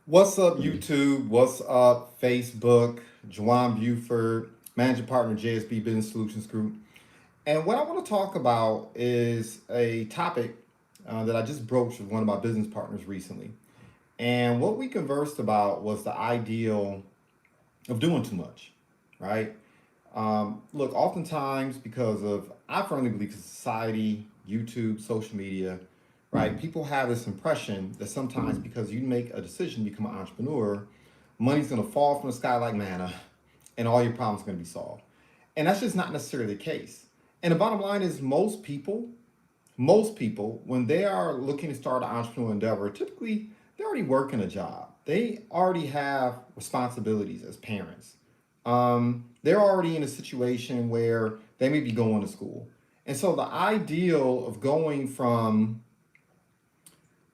What's up, YouTube? What's up, Facebook? JuJuan Buford, Managing Partner, JSB Business Solutions Group. And what I want to talk about is a topic that I just broached with one of my business partners recently. And what we conversed about was the ideal of doing too much, right? Look, oftentimes because of, I firmly believe society, YouTube, social media, right? People have this impression that sometimes because you make a decision to become an entrepreneur, money's gonna fall from the sky like manna and all your problems are gonna be solved. And that's just not necessarily the case. And the bottom line is most people, when they are looking to start an entrepreneurial endeavor, typically they're already working a job. They already have responsibilities as parents. They're already in a situation where they may be going to school. And so the ideal of going from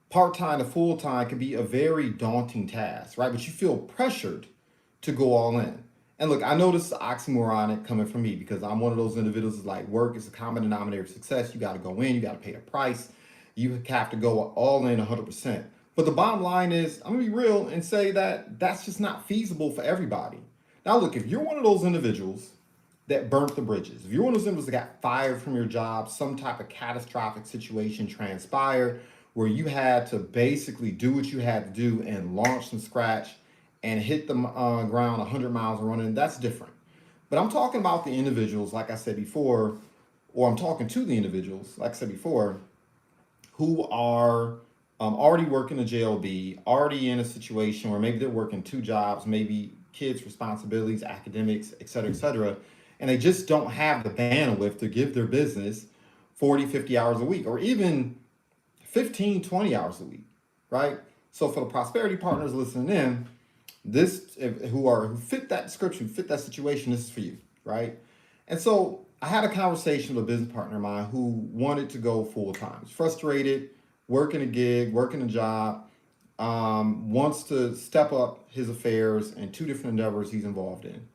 part-time to full-time can be a very daunting task, right? But you feel pressured to go all in. And look, I know this is oxymoronic coming from me because I'm one of those individuals that's like work is a common denominator of success. You got to go in, you got to pay the price. You have to go all in 100%. But the bottom line is, I'm gonna be real and say that that's just not feasible for everybody. Now, look, if you're one of those individuals that burnt the bridges, if you're one of those individuals that got fired from your job, some type of catastrophic situation transpired where you had to basically do what you had to do and launch from scratch and hit the ground 100 miles running, that's different. But I'm talking about the individuals, like I said before, or I'm talking to the individuals, like I said before, who are already working a JLB, already in a situation where maybe they're working two jobs, maybe kids' responsibilities, academics, et cetera, and they just don't have the bandwidth to give their business 40, 50 hours a week, or even 15, 20 hours a week, right? So for the prosperity partners listening in, who fit that description, fit that situation, this is for you, right? And so I had a conversation with a business partner of mine who wanted to go full time. He's frustrated, working a gig, working a job, wants to step up his affairs and two different endeavors he's involved in.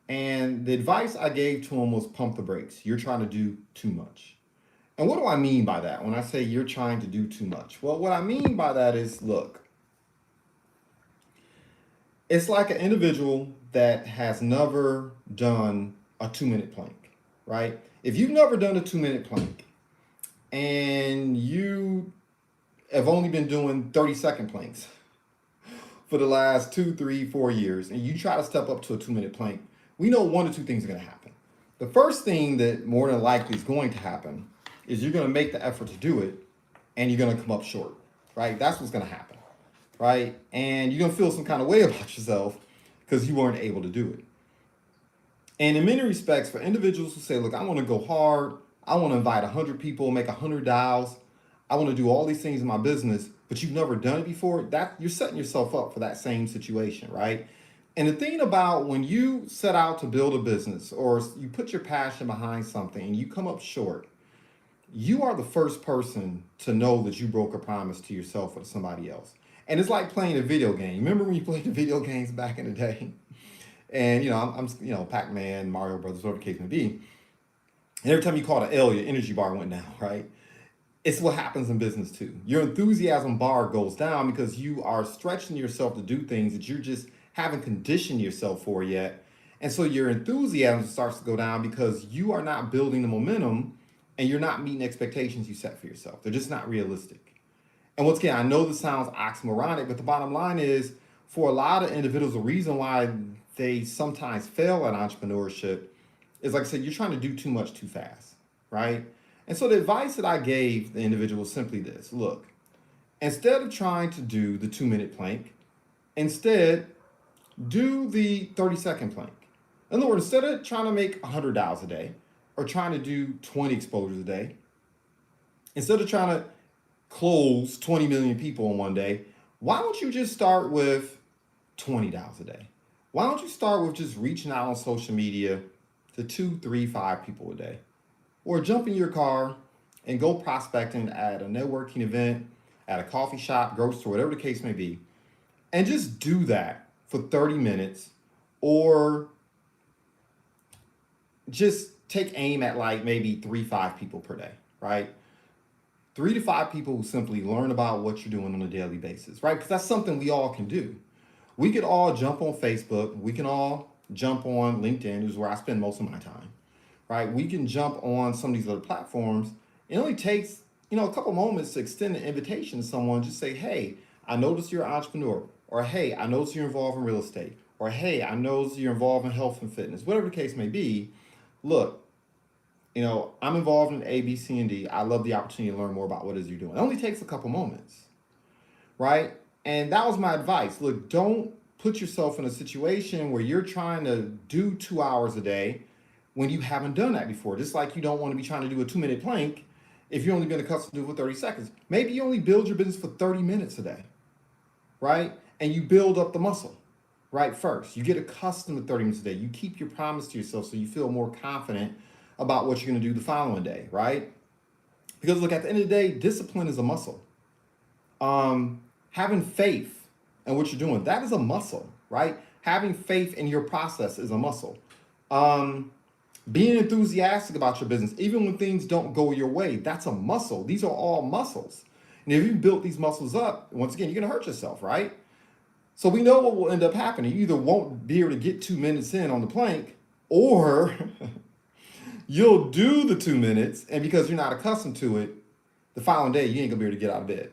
And the advice I gave to him was pump the brakes. You're trying to do too much. And what do I mean by that when I say you're trying to do too much? Well, what I mean by that is, look, it's like an individual that has never done a 2-minute plank, right? If you've never done a 2-minute plank and you have only been doing 30-second planks for the last 2, 3, 4 years, and you try to step up to a 2-minute plank, we know one or two things are going to happen. The first thing that more than likely is going to happen is you're going to make the effort to do it and you're going to come up short, right? That's what's going to happen, right? And you're going to feel some kind of way about yourself because you weren't able to do it. And in many respects, for individuals who say, look, I want to go hard, I want to invite 100 people, make 100 dials, I want to do all these things in my business, but you've never done it before, that you're setting yourself up for that same situation, right? And the thing about when you set out to build a business or you put your passion behind something and you come up short, you are the first person to know that you broke a promise to yourself or to somebody else. And it's like playing a video game. Remember when you played the video games back in the day? And I'm Pac-Man, Mario Brothers, whatever the case may be. And every time you caught an L, your energy bar went down, right? It's what happens in business too. Your enthusiasm bar goes down because you are stretching yourself to do things that you just haven't conditioned yourself for yet. And so your enthusiasm starts to go down because you are not building the momentum and you're not meeting expectations you set for yourself. They're just not realistic. And once again, I know this sounds oxymoronic, but the bottom line is for a lot of individuals, the reason why they sometimes fail at entrepreneurship is, like I said, you're trying to do too much too fast, right? And so the advice that I gave the individual was simply this: look, instead of trying to do the 2-minute plank, instead do the 30-second plank. In other words, instead of trying to make 100 dials a day or trying to do 20 exposures a day, instead of trying to close 20 million people in one day, why don't you just start with 20 dials a day? Why don't you start with just reaching out on social media to 2, 3, 5 people a day? or jump in your car and go prospecting at a networking event, at a coffee shop, grocery store, whatever the case may be, and just do that for 30 minutes, or just take aim at like maybe 3 to 5 people per day, right? 3 to 5 people who simply learn about what you're doing on a daily basis, right? Because that's something we all can do. We could all jump on Facebook. We can all jump on LinkedIn, which is where I spend most of my time, right? We can jump on some of these other platforms. It only takes, a couple moments to extend an invitation to someone. Just say, hey, I noticed you're an entrepreneur, or hey, I noticed you're involved in real estate, or hey, I noticed you're involved in health and fitness, whatever the case may be. Look, I'm involved in A, B, C, and D. I love the opportunity to learn more about what it is you're doing. It only takes a couple moments, right? And that was my advice. Look, don't put yourself in a situation where you're trying to do 2 hours a day when you haven't done that before. Just like you don't want to be trying to do a 2 minute plank if you've only been accustomed to do it for 30 seconds. Maybe you only build your business for 30 minutes a day, right? And you build up the muscle, right? First, you get accustomed to 30 minutes a day. You keep your promise to yourself so you feel more confident about what you're going to do the following day, right? Because look, at the end of the day, discipline is a muscle. Having faith in what you're doing, that is a muscle, right? Having faith in your process is a muscle. Being enthusiastic about your business, even when things don't go your way, that's a muscle. These are all muscles. And if you built these muscles up, once again, you're going to hurt yourself, right? So we know what will end up happening. You either won't be able to get 2 minutes in on the plank, or you'll do the 2 minutes, and because you're not accustomed to it, the following day you ain't gonna be able to get out of bed,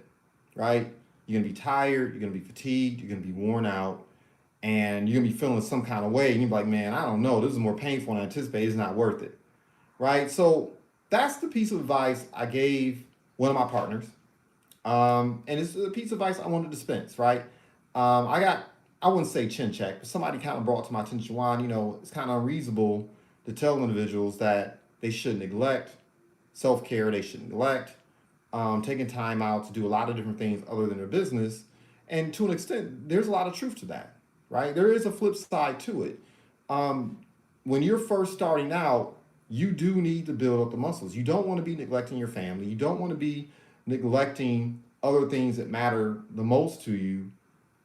right? You're gonna be tired, you're gonna be fatigued, you're gonna be worn out, and you're gonna be feeling some kind of way, and you're like, man, I don't know, this is more painful than I anticipated, it's not worth it, right? So that's the piece of advice I gave one of my partners, and it's a piece of advice I wanted to dispense, right? I wouldn't say chin check, but somebody kind of brought to my attention, Juan, it's kind of unreasonable to tell individuals that they should neglect self care, they should neglect taking time out to do a lot of different things other than their business. And to an extent, there's a lot of truth to that, right? There is a flip side to it. Um, when you're first starting out, you do need to build up the muscles. You don't want to be neglecting your family. You don't want to be neglecting other things that matter the most to you,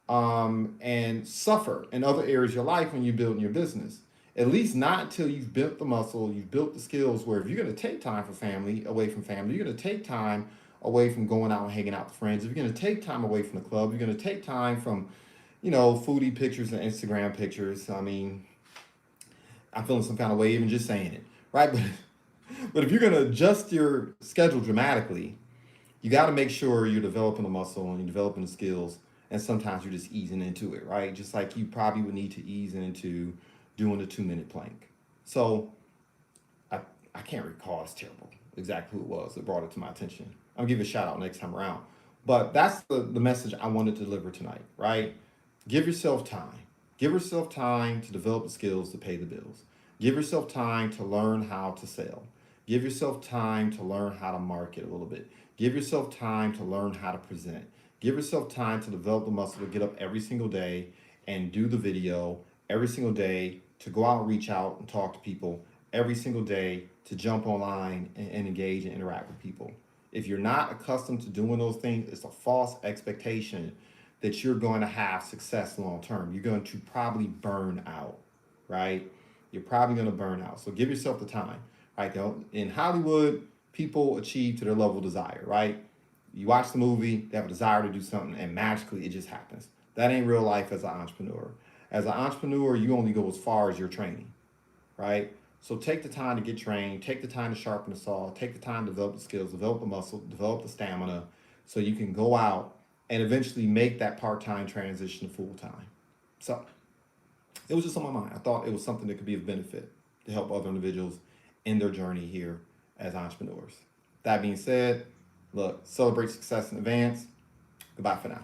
and suffer in other areas of your life when you're building your business. At least not until you've built the muscle, you've built the skills where if you're going to take time for family, away from family, you're going to take time away from going out and hanging out with friends. If you're going to take time away from the club, you're going to take time from, foodie pictures and Instagram pictures. I mean, I'm feeling some kind of way even just saying it, right? But if you're going to adjust your schedule dramatically, you got to make sure you're developing the muscle and you're developing the skills. And sometimes you're just easing into it, right? Just like you probably would need to ease into doing the 2 minute plank. So I, I can't recall, it's terrible, exactly who it was that brought it to my attention. I'll give you a shout out next time around. But that's the message I wanted to deliver tonight, right? Give yourself time. Give yourself time to develop the skills to pay the bills. Give yourself time to learn how to sell. Give yourself time to learn how to market a little bit. Give yourself time to learn how to present. Give yourself time to develop the muscle to get up every single day and do the video every single day, to go out and reach out and talk to people every single day, to jump online and engage and interact with people. If you're not accustomed to doing those things, it's a false expectation that you're going to have success long term. You're going to probably burn out, right? You're probably going to burn out. So give yourself the time, right? In Hollywood, people achieve to their level of desire, right? You watch the movie, they have a desire to do something, and magically it just happens. That ain't real life as an entrepreneur. As an entrepreneur, you only go as far as your training, right? So take the time to get trained, take the time to sharpen the saw, take the time to develop the skills, develop the muscle, develop the stamina, so you can go out and eventually make that part-time transition to full-time. So it was just on my mind. I thought it was something that could be of benefit to help other individuals in their journey here as entrepreneurs. That being said, look, celebrate success in advance. Goodbye for now.